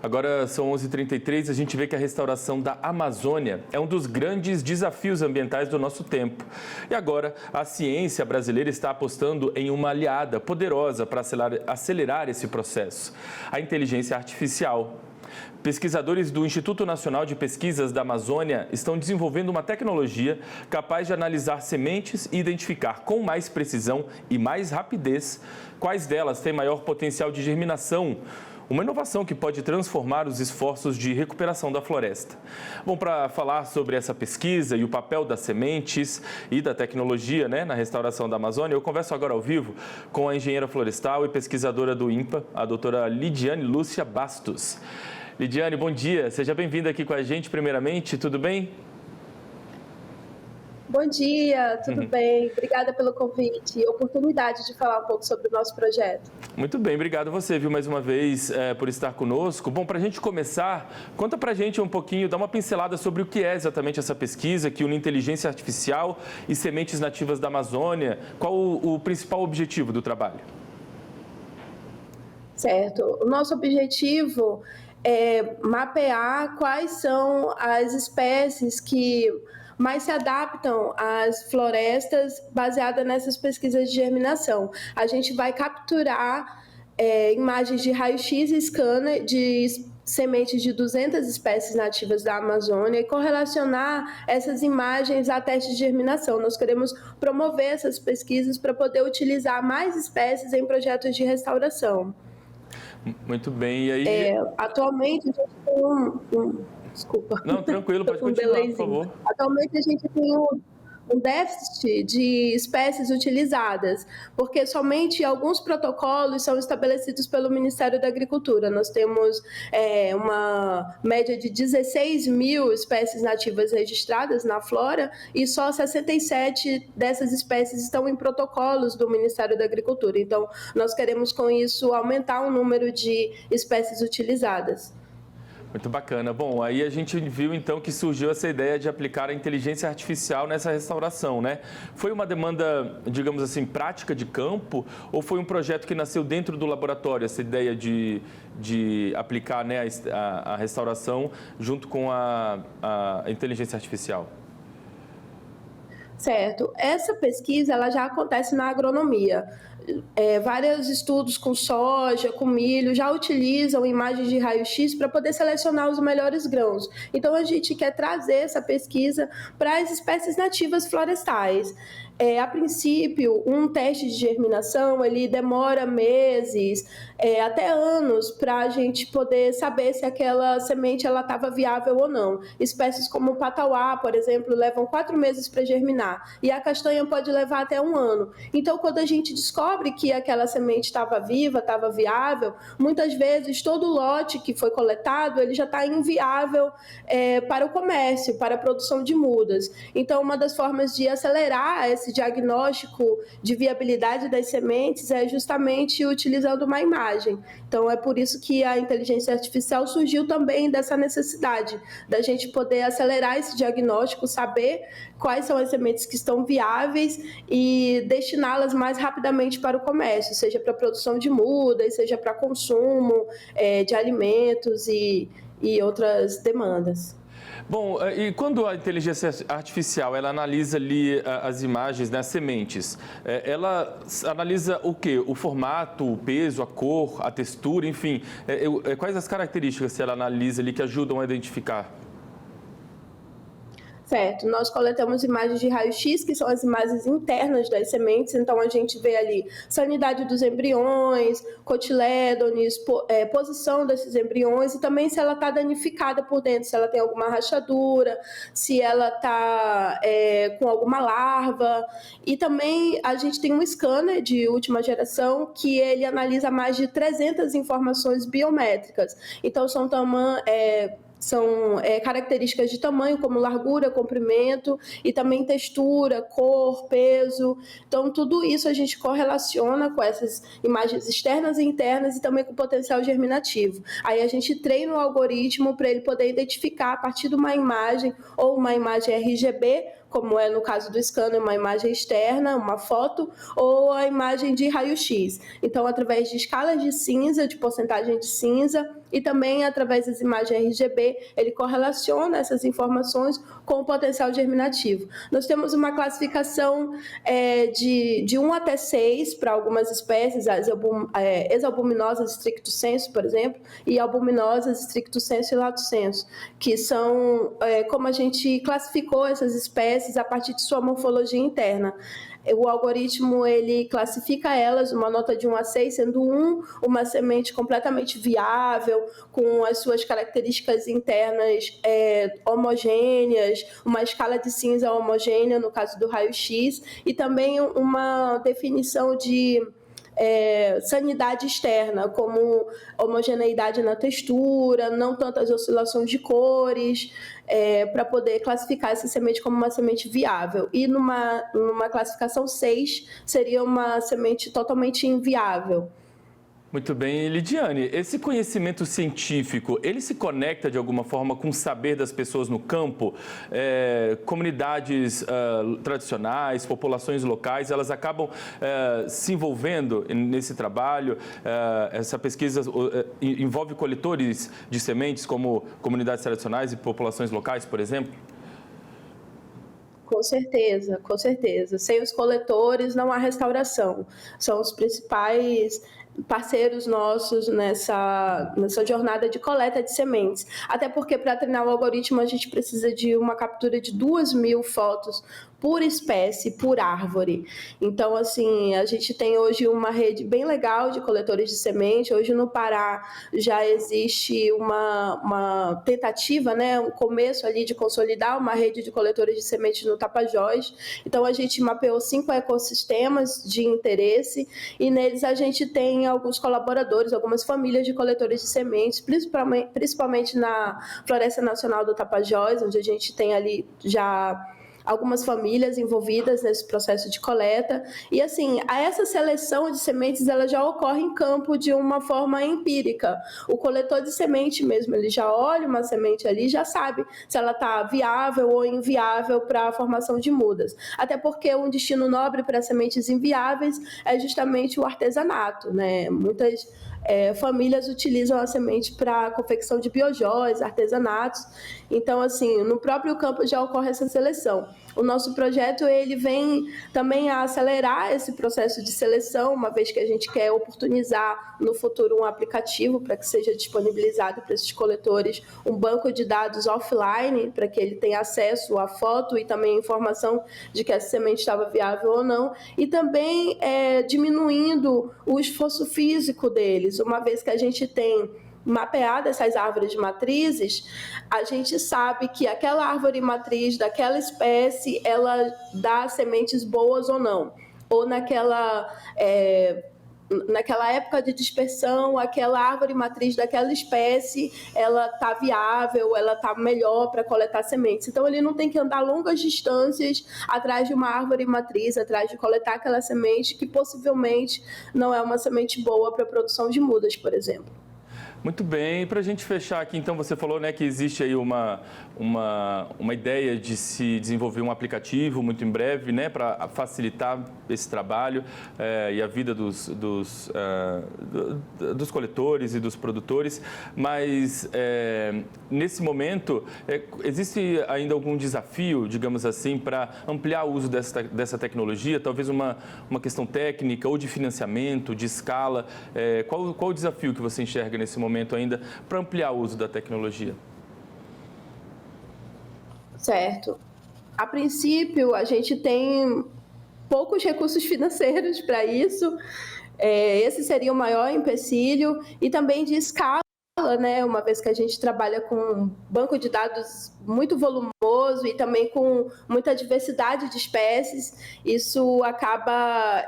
Agora são 11h33, a gente vê que a restauração da Amazônia é um dos grandes desafios ambientais do nosso tempo. E agora a ciência brasileira está apostando em uma aliada poderosa para acelerar esse processo: a inteligência artificial. Pesquisadores do Instituto Nacional de Pesquisas da Amazônia estão desenvolvendo uma tecnologia capaz de analisar sementes e identificar com mais precisão e mais rapidez quais delas têm maior potencial de germinação. Uma inovação que pode transformar os esforços de recuperação da floresta. Bom, para falar sobre essa pesquisa e o papel das sementes e da tecnologia, na restauração da Amazônia, eu converso agora ao vivo com a engenheira florestal e pesquisadora do INPA, a doutora Lidiane Lúcia Bastos. Lidiane, bom dia. Seja bem-vinda aqui com a gente, primeiramente. Tudo bem? Bom dia, tudo bem? Obrigada pelo convite e oportunidade de falar um pouco sobre o nosso projeto. Muito bem, obrigado a você, mais uma vez, por estar conosco. Bom, para a gente começar, conta para a gente um pouquinho, dá uma pincelada sobre o que é exatamente essa pesquisa que une inteligência artificial e sementes nativas da Amazônia. Qual o principal objetivo do trabalho? Certo. O nosso objetivo é mapear quais são as espécies que mais se adaptam às florestas baseada nessas pesquisas de germinação. A gente vai capturar imagens de raio-x e scanner de sementes de 200 espécies nativas da Amazônia e correlacionar essas imagens a testes de germinação. Nós queremos promover essas pesquisas para poder utilizar mais espécies em projetos de restauração. Muito bem, e aí... Atualmente a gente tem Desculpa. Não, tranquilo, pode continuar, por favor. Atualmente a gente tem um déficit de espécies utilizadas, porque somente alguns protocolos são estabelecidos pelo Ministério da Agricultura. Nós temos uma média de 16 mil espécies nativas registradas na flora e só 67 dessas espécies estão em protocolos do Ministério da Agricultura. Então, nós queremos com isso aumentar o número de espécies utilizadas. Muito bacana. Bom, aí a gente viu então que surgiu essa ideia de aplicar a inteligência artificial nessa restauração, Foi uma demanda, digamos assim, prática de campo ou foi um projeto que nasceu dentro do laboratório, essa ideia de aplicar a restauração junto com a inteligência artificial? Certo. Essa pesquisa ela já acontece na agronomia. Vários estudos com soja, com milho, já utilizam imagens de raio-x para poder selecionar os melhores grãos. Então, a gente quer trazer essa pesquisa para as espécies nativas florestais. A princípio, um teste de germinação, ele demora meses, até anos, para a gente poder saber se aquela semente estava viável ou não. Espécies como o patauá, por exemplo, levam 4 meses para germinar, e a castanha pode levar até 1 ano. Então, quando a gente descobre que aquela semente estava viva, estava viável, muitas vezes todo o lote que foi coletado, ele já está inviável para o comércio, para a produção de mudas. Então, uma das formas de acelerar esse diagnóstico de viabilidade das sementes é justamente utilizando uma imagem. Então, é por isso que a inteligência artificial surgiu também dessa necessidade da gente poder acelerar esse diagnóstico, saber quais são as sementes que estão viáveis e destiná-las mais rapidamente para o comércio, seja para a produção de mudas, seja para consumo de alimentos e outras demandas. Bom, e quando a inteligência artificial ela analisa ali as imagens, as sementes, ela analisa o quê? O formato, o peso, a cor, a textura, enfim. Quais as características que ela analisa ali que ajudam a identificar? Certo, nós coletamos imagens de raio-x, que são as imagens internas das sementes, então a gente vê ali sanidade dos embriões, cotilédones, posição desses embriões e também se ela está danificada por dentro, se ela tem alguma rachadura, se ela está com alguma larva. E também a gente tem um scanner de última geração que ele analisa mais de 300 informações biométricas. Então são características de tamanho, como largura, comprimento, e também textura, cor, peso. Então, tudo isso a gente correlaciona com essas imagens externas e internas e também com o potencial germinativo. Aí a gente treina o algoritmo para ele poder identificar, a partir de uma imagem ou uma imagem RGB, como é no caso do scanner, uma imagem externa, uma foto, ou a imagem de raio-x. Então, através de escalas de cinza, de porcentagem de cinza, e também através das imagens RGB, ele correlaciona essas informações com o potencial germinativo. Nós temos uma classificação de 1 até 6 para algumas espécies, as exalbuminosas stricto sensu, por exemplo, e albuminosas stricto sensu e lato sensu, que são como a gente classificou essas espécies a partir de sua morfologia interna. O algoritmo, ele classifica elas, uma nota de 1 a 6, sendo 1 uma semente completamente viável, com as suas características internas homogêneas, uma escala de cinza homogênea, no caso do raio-x, e também uma definição de sanidade externa, como homogeneidade na textura, não tantas oscilações de cores, para poder classificar essa semente como uma semente viável. E numa classificação 6, seria uma semente totalmente inviável. Muito bem, Lidiane, esse conhecimento científico, ele se conecta de alguma forma com o saber das pessoas no campo? Comunidades tradicionais, populações locais, elas acabam se envolvendo nesse trabalho? Essa pesquisa envolve coletores de sementes, como comunidades tradicionais e populações locais, por exemplo? Com certeza, com certeza. Sem os coletores não há restauração. São os principais parceiros nossos nessa jornada de coleta de sementes. Até porque, para treinar o algoritmo, a gente precisa de uma captura de 2.000 fotos por espécie, por árvore. Então, assim, a gente tem hoje uma rede bem legal de coletores de semente. Hoje no Pará já existe uma tentativa, né, um começo ali de consolidar uma rede de coletores de sementes no Tapajós. Então, a gente mapeou 5 ecossistemas de interesse e neles a gente tem alguns colaboradores, algumas famílias de coletores de sementes, principalmente na Floresta Nacional do Tapajós, onde a gente tem ali já algumas famílias envolvidas nesse processo de coleta. E, assim, essa seleção de sementes, ela já ocorre em campo de uma forma empírica. O coletor de semente mesmo, ele já olha uma semente ali e já sabe se ela está viável ou inviável para a formação de mudas. Até porque um destino nobre para sementes inviáveis é justamente o artesanato, né? Muitas famílias utilizam a semente para confecção de biojóias, artesanatos. Então, assim, no próprio campo já ocorre essa seleção. O nosso projeto, ele vem também a acelerar esse processo de seleção, uma vez que a gente quer oportunizar no futuro um aplicativo para que seja disponibilizado para esses coletores um banco de dados offline, para que ele tenha acesso à foto e também a informação de que essa semente estava viável ou não, e também diminuindo o esforço físico deles, uma vez que a gente tem mapeado essas árvores matrizes, a gente sabe que aquela árvore matriz daquela espécie, ela dá sementes boas ou não. Ou naquela época de dispersão, aquela árvore matriz daquela espécie, ela está viável, ela está melhor para coletar sementes. Então, ele não tem que andar longas distâncias atrás de uma árvore matriz, atrás de coletar aquela semente que possivelmente não é uma semente boa para a produção de mudas, por exemplo. Muito bem, para a gente fechar aqui, então, você falou, né, que existe aí uma ideia de se desenvolver um aplicativo muito em breve, né, para facilitar esse trabalho e a vida dos coletores e dos produtores, mas nesse momento existe ainda algum desafio, digamos assim, para ampliar o uso dessa tecnologia, talvez uma questão técnica ou de financiamento, de escala, qual o desafio que você enxerga nesse momento ainda para ampliar o uso da tecnologia? Certo. A princípio, a gente tem poucos recursos financeiros para isso. Esse seria o maior empecilho e também de escala, né? Uma vez que a gente trabalha com um banco de dados muito volumoso e também com muita diversidade de espécies, isso acaba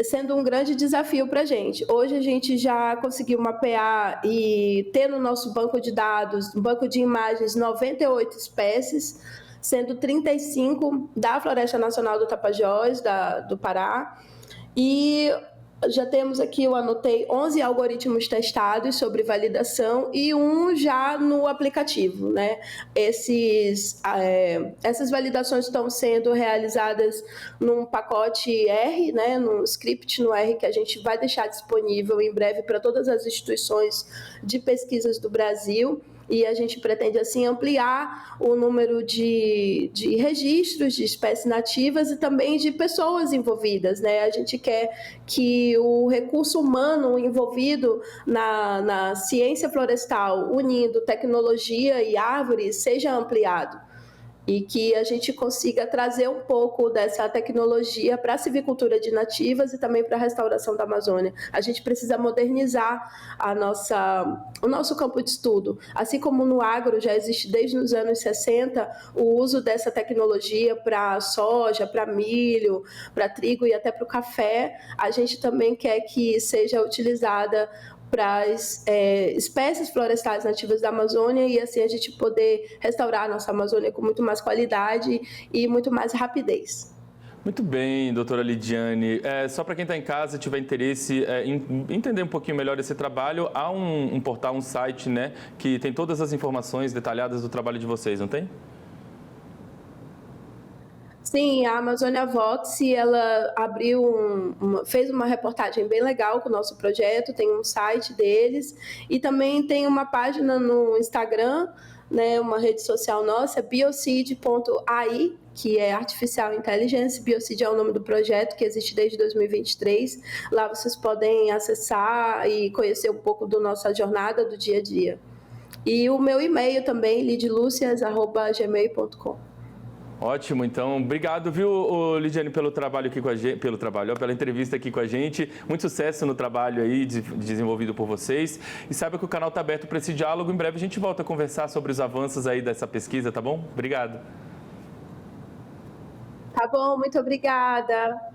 sendo um grande desafio para a gente. Hoje a gente já conseguiu mapear e ter no nosso banco de dados, um banco de imagens, 98 espécies, sendo 35 da Floresta Nacional do Tapajós, do Pará, e Já temos aqui, eu anotei 11 algoritmos testados sobre validação e um já no aplicativo, né? Essas validações estão sendo realizadas num pacote R, né? Num script no R que a gente vai deixar disponível em breve para todas as instituições de pesquisas do Brasil. E a gente pretende, assim, ampliar o número de registros de espécies nativas e também de pessoas envolvidas, né? A gente quer que o recurso humano envolvido na ciência florestal, unindo tecnologia e árvores, seja ampliado. E que a gente consiga trazer um pouco dessa tecnologia para a silvicultura de nativas e também para a restauração da Amazônia. A gente precisa modernizar o nosso campo de estudo. Assim como no agro já existe desde os anos 60 o uso dessa tecnologia para soja, para milho, para trigo e até para o café, a gente também quer que seja utilizada para as espécies florestais nativas da Amazônia e assim a gente poder restaurar a nossa Amazônia com muito mais qualidade e muito mais rapidez. Muito bem, doutora Lidiane. Só para quem está em casa e tiver interesse em entender um pouquinho melhor esse trabalho, há um portal, um site, né, que tem todas as informações detalhadas do trabalho de vocês, não tem? Sim, a Amazônia Vox, ela fez uma reportagem bem legal com o nosso projeto, tem um site deles e também tem uma página no Instagram, né, uma rede social nossa, biocid.ai, que é Artificial Intelligence. Biocid é o nome do projeto, que existe desde 2023. Lá vocês podem acessar e conhecer um pouco da nossa jornada do dia a dia. E o meu e-mail também, lidlucias@gmail.com. Ótimo, então, obrigado, viu, Lidiane, pelo trabalho aqui com a gente, pela entrevista aqui com a gente. Muito sucesso no trabalho aí desenvolvido por vocês. E saiba que o canal está aberto para esse diálogo. Em breve a gente volta a conversar sobre os avanços aí dessa pesquisa, tá bom? Obrigado. Tá bom, muito obrigada.